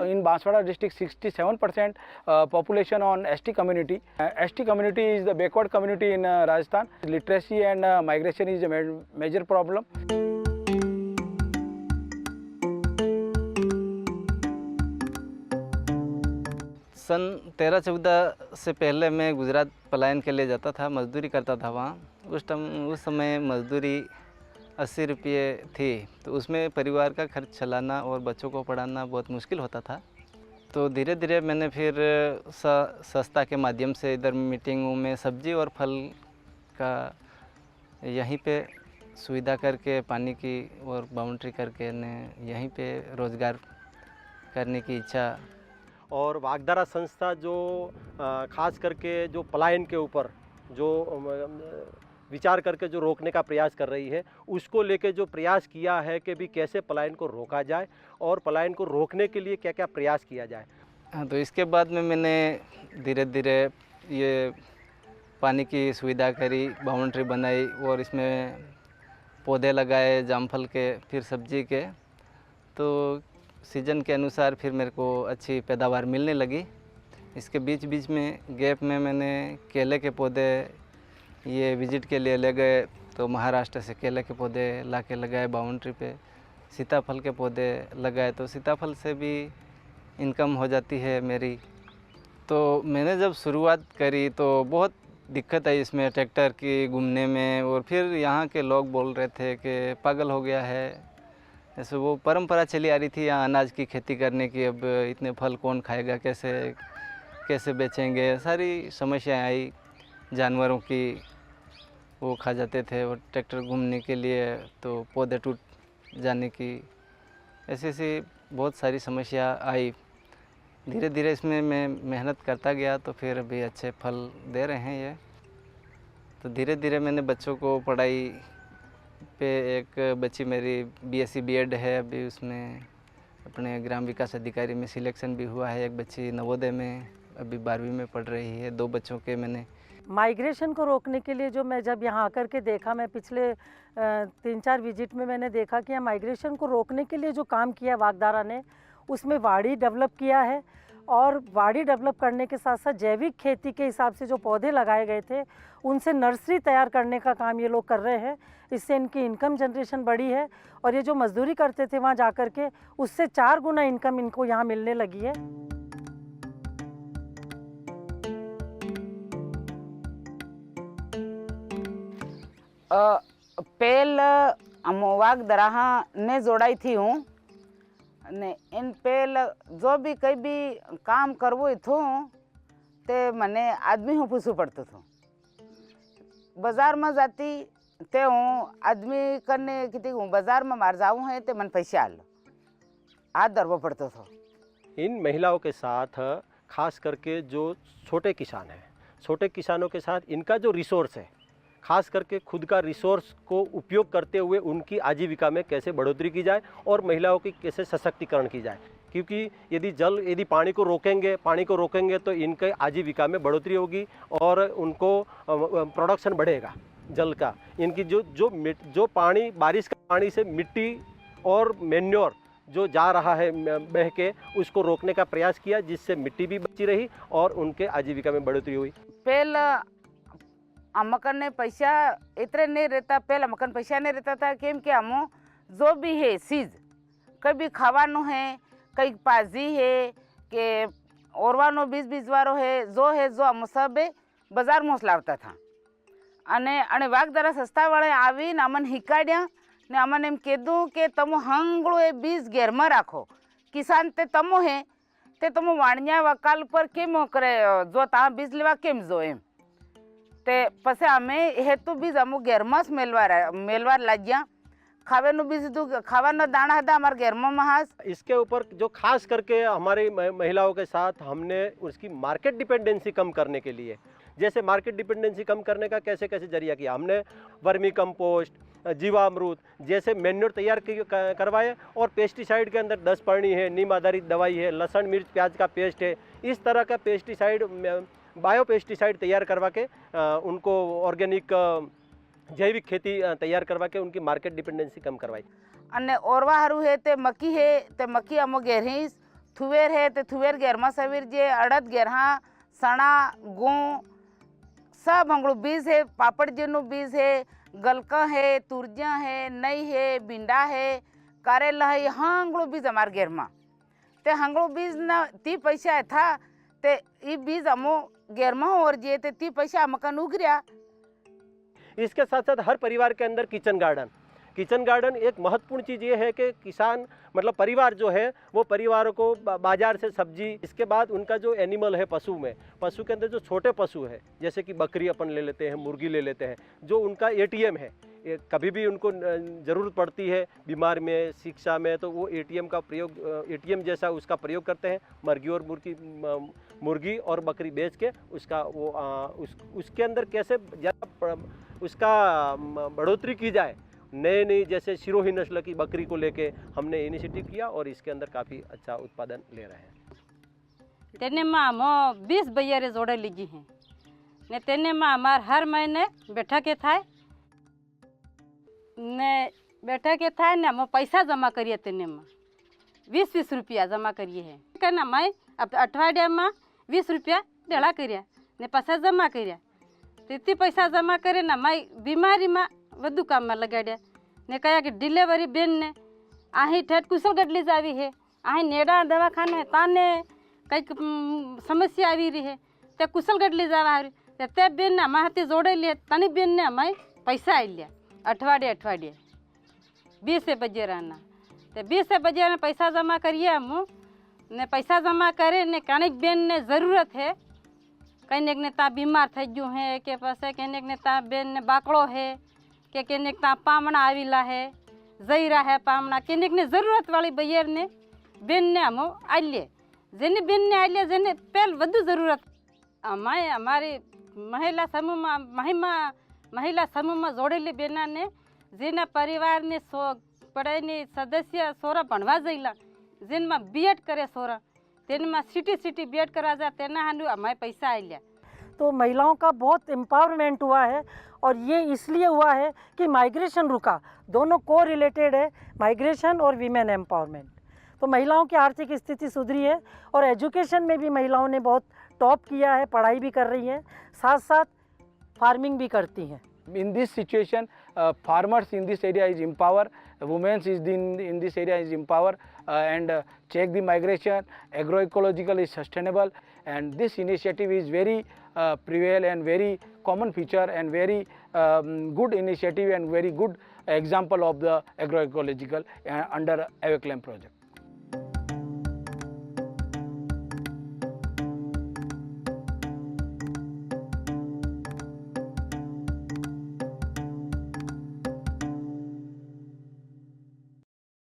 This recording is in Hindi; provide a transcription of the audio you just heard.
In Banswara district, 67% population on ST community. ST community is the backward community in Rajasthan. Literacy and migration is a major problem. सन 13-14 से पहले मैं गुजरात पलायन के लिए जाता था, मज़दूरी करता था वहाँ। उस समय मज़दूरी 80 रुपये थी, तो उसमें परिवार का खर्च चलाना और बच्चों को पढ़ाना बहुत मुश्किल होता था। तो धीरे धीरे मैंने फिर संस्था के माध्यम से इधर मीटिंगों में सब्जी और फल का यहीं पे सुविधा करके, पानी की और बाउंड्री करके ने यहीं पे रोज़गार करने की इच्छा। और वागधारा संस्था जो खास करके जो पलायन के ऊपर जो विचार करके जो रोकने का प्रयास कर रही है, उसको लेके जो प्रयास किया है कि भी कैसे पलायन को रोका जाए और पलायन को रोकने के लिए क्या क्या प्रयास किया जाए। हाँ, तो इसके बाद में मैंने धीरे धीरे ये पानी की सुविधा करी, बाउंड्री बनाई और इसमें पौधे लगाए जामफल के, फिर सब्जी के। तो सीज़न के अनुसार फिर मेरे को अच्छी पैदावार मिलने लगी। इसके बीच बीच में गैप में मैंने केले के पौधे ये विज़िट के लिए ले गए, तो महाराष्ट्र से केले के पौधे ला के लगाए बाउंड्री पे। सीताफल के पौधे लगाए, तो सीताफल से भी इनकम हो जाती है मेरी। तो मैंने जब शुरुआत करी तो बहुत दिक्कत आई इसमें, ट्रैक्टर की घूमने में, और फिर यहाँ के लोग बोल रहे थे कि पागल हो गया है। जैसे वो परंपरा चली आ रही थी यहाँ अनाज की खेती करने की, अब इतने फल कौन खाएगा, कैसे बेचेंगे, सारी समस्याएं आई। जानवरों की वो खा जाते थे, और ट्रैक्टर घूमने के लिए तो पौधे टूट जाने की, ऐसी बहुत सारी समस्या आई। धीरे धीरे इसमें मैं मेहनत करता गया, तो फिर अभी अच्छे फल दे रहे हैं ये। तो धीरे धीरे मैंने बच्चों को पढ़ाई पे, एक बच्ची मेरी BSc B.Ed है अभी, उसमें अपने ग्राम विकास अधिकारी में सिलेक्शन भी हुआ है। एक बच्ची नवोदय में अभी 12वीं में पढ़ रही है। 2 बच्चों के मैंने माइग्रेशन को रोकने के लिए जो मैं जब यहाँ आकर के देखा, मैं पिछले 3-4 विजिट में मैंने देखा कि यहाँ माइग्रेशन को रोकने के लिए जो काम किया वागधारा ने, उसमें वाड़ी डेवलप किया है। और वाड़ी डेवलप करने के साथ साथ जैविक खेती के हिसाब से जो पौधे लगाए गए थे, उनसे नर्सरी तैयार करने का काम ये लोग कर रहे हैं। इससे इनकी इनकम जनरेशन बढ़ी है, और ये जो मजदूरी करते थे वहाँ जा कर के, उससे 4 गुना इनकम इनको यहाँ मिलने लगी है। पेल वागधारा ने जोड़ाई थी हूँ ने इन पेल जो भी कहीं भी काम करवो थो ते मने आदमी हूँ पूछू पड़तो थो। बाजार में जाती ते हूँ आदमी करने कितनी हूँ बाजार में मार जाऊँ है ते मन पैसे आलो हाथ धरवो पड़तो थो। इन महिलाओं के साथ खास करके जो छोटे किसान हैं, छोटे किसानों के साथ इनका जो रिसोर्स है, खास करके खुद का रिसोर्स को उपयोग करते हुए उनकी आजीविका में कैसे बढ़ोतरी की जाए और महिलाओं की कैसे सशक्तिकरण की जाए। क्योंकि यदि पानी को रोकेंगे तो इनके आजीविका में बढ़ोतरी होगी और उनको प्रोडक्शन बढ़ेगा जल का। इनकी जो पानी, बारिश का पानी से मिट्टी और मैन्योर जो जा रहा है बह के, उसको रोकने का प्रयास किया, जिससे मिट्टी भी बची रही और उनके आजीविका में बढ़ोतरी हुई। पहले अमकन ने पैसा इतने नहीं रहता, पहले अमकन पैसा नहीं रहता था, केम के हम जो भी है चीज़ कभी खावानो है, कई पाजी है के औरवानो बीजवारो है, जो हम सब बाजार में लावता था। अने वागधारा संस्था वाले आवी ने अमन हिकाड्या ने अमन एम कीधु के तमो हंगड़ो ए बीज घेर में राखो, किसान ते तमो है ते तमो वाणिया वकाल पर केम करे जो ता बीज लेवा केम जो एम ते पछे अमे हेतु बीज अमु घेर में मेलवार लाग्या। खावेनु बीज दू खावाना दाना है हमारे घेर में महास। इसके ऊपर जो खास करके हमारी महिलाओं के साथ हमने उसकी मार्केट डिपेंडेंसी कम करने के लिए, जैसे मार्केट डिपेंडेंसी कम करने का कैसे जरिया किया हमने, वर्मी कंपोस्ट, जीवामृत जैसे मैन्योर तैयार करवाए, और पेस्टिसाइड के अंदर 10 पर्णी है, नीम आधारित दवाई है, लहसुन मिर्च प्याज का पेस्ट है, इस तरह का पेस्टिसाइड, बायो पेस्टिसाइड तैयार करवा के उनको ऑर्गेनिक जैविक खेती तैयार करवा के उनकी मार्केट डिपेंडेंसी कम करवाई। अने औरवा हारू है ते मक्की अमो घेरीस थुवेर है तो थुवेर गेरमा सवेर जे अड़द गेरहा सणा गो सब हंगड़ो बीज है, पापड़ जेनो बीज है, गलका है, तुरजा है, नई है, बिंडा है, कारेला है, हंगड़ो बीज हमार गेरमा ते हंगड़ो बीज ना ती पैसा था ते ये बीज हमो गेरमा और जे ते ती पैसा हमकन उगरिया। इसके साथ साथ हर परिवार के अंदर किचन गार्डन एक महत्वपूर्ण चीज़ ये है कि किसान मतलब परिवार जो है वो परिवारों को बाजार से सब्जी, इसके बाद उनका जो एनिमल है पशु के अंदर जो छोटे पशु है जैसे कि बकरी अपन ले लेते हैं, मुर्गी ले लेते हैं, जो उनका एटीएम है, कभी भी उनको ज़रूरत पड़ती है बीमार में, शिक्षा में, तो वो एटीएम का प्रयोग, एटीएम जैसा उसका प्रयोग करते हैं। मुर्गी और बकरी बेच के उसका वो उसके अंदर कैसे ज़्यादा उसका बढ़ोतरी की जाए, नई जैसे सिरोही नस्ल की बकरी को लेके हमने इनिशिएटिव किया और इसके अंदर काफ़ी अच्छा उत्पादन ले रहे हैं। तेने में हम 20 बैयारे जोड़े लीजी हैं ने तेने में हमार हर महीने बैठक के था ने हम पैसा जमा करिए, तेने में 20 रुपया जमा करिए है कहना मैं अब अठवाडिया में 20 रुपया डेढ़ा करिया ने पैसा जमा करिया इतनी पैसा जमा करे ना मैं बीमारी में વધુ કામમાં લગાડ્યા ને કયા કે ડિલિવરી બેન ને અહીં ઠેઠ કુશલગઢ લઈ જાવી છે, અહીં નેડા દવાખાને તાને કંઈક સમસ્યા આવી રહી છે તે કુશલગઢ લઈ જવા આવી તે બેન ને અમારાથી જોડેલી તની બેન ને અમે પૈસા આલ્યા અઠવાડિયે 20 બજેરાના તે 20 બજેરાના પૈસા જમા કરીએ हम ને પૈસા જમા કરે ને કણેક બેન ને જરૂરત है, कनेक ने ता बीमार થઈ ગયું है કે પછી કનેક ને ता બેન ને બાકડો है કે કનેક તા પામણા આવેલા है, જઈરા है પામણા, કનેક ને જરૂરત વાળી બૈયર ને બેન ને हम આલ્યે જેને બેન ને આલ્યે જેને પહેલ વધુ જરૂરત અમારી મહિલા સમૂહમાં જોડેલી બેના ને જેના પરિવાર ને પડાઈની સદસ્ય સોરા ભણવા જઈલા જેનમાં બીએડ કરે સોરા तेनमा सिटी बीएड करा जा तेना हानु हमारे पैसा आइलिया। तो महिलाओं का बहुत एम्पावरमेंट हुआ है और ये इसलिए हुआ है कि माइग्रेशन रुका, दोनों को रिलेटेड है, माइग्रेशन और वीमेन एम्पावरमेंट। तो महिलाओं की आर्थिक स्थिति सुधरी है और एजुकेशन में भी महिलाओं ने बहुत टॉप किया है, पढ़ाई भी कर रही हैं, साथ साथ फार्मिंग भी करती हैं। In this situation, farmers in this area is empowered, women is in this area is empowered, and check the migration, agroecological is sustainable, and this initiative is very prevail and very common feature and very good initiative and very good example of the agroecological under AVECLAIM project.